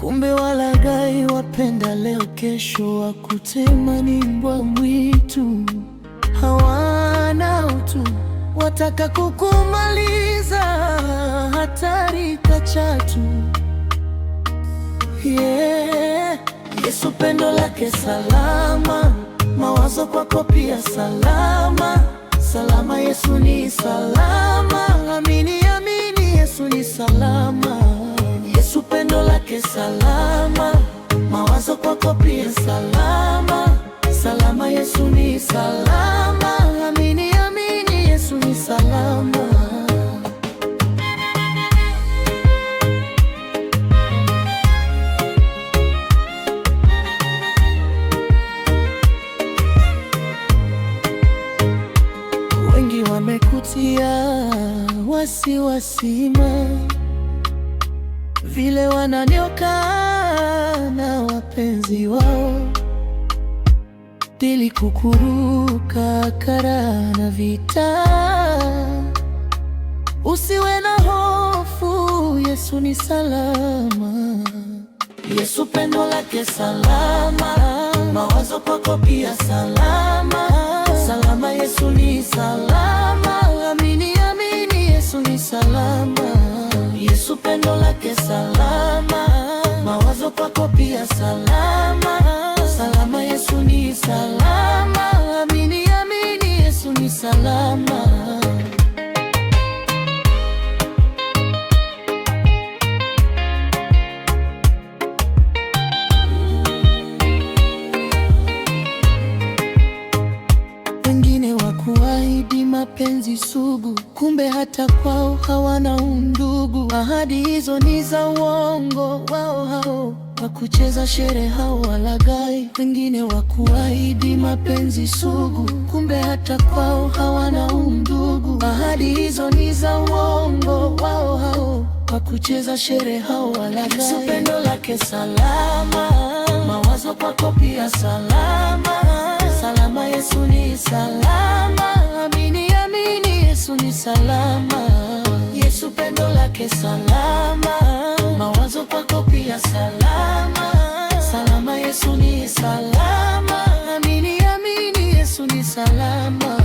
Kumbe walaghai wapenda leo, kesho wakutema ni mbwa mwitu. Hawana utu, wataka kukumaliza, hatari kachatu. Yesu pendo lake salama, mawazo kwako pia salama. Salama, Yesu ni salama. Amini, amini, Yesu ni salama. Yesu pendo lake salama, mawazo kwako pia salama. Salama, Yesu ni salama. Amini, amini, Yesu ni salama. Wengi wamekutia wasiwasima, vile wananyoka na wapenzi wao, dili kukuruka, kara na vita. Usiwe na hofu, Yesu ni salama. Yesu pendo lake salama, mawazo kwako pia salama. Salama, Yesu ni salama. Amini, amini, Yesu ni salama. Yesu pendo lake salama, mawazo kwako pia salama. Salama, Yesu ni salama. Amini, amini, Yesu ni salama. Wengine wakuahidi mapenzi sugu, kumbe hata kwao hawana undugu. Ahadi hizo ni za uongo, wao hao wakucheza shere, hao walaghai. Wengine wakuahidi mapenzi sugu, kumbe hata kwao hawana undugu. Ahadi hizo ni za uongo, wao hao wakucheza shere, hao walaghai. Yesu pendo lake salama, mawazo kwako pia salama. Salama, Yesu ni salama. Amini, amini, Yesu ni salama. Yesu pendo lake salama, mawazo kwako pia salama. Salama, Yesu ni salama. Amini, amini, Yesu ni salama.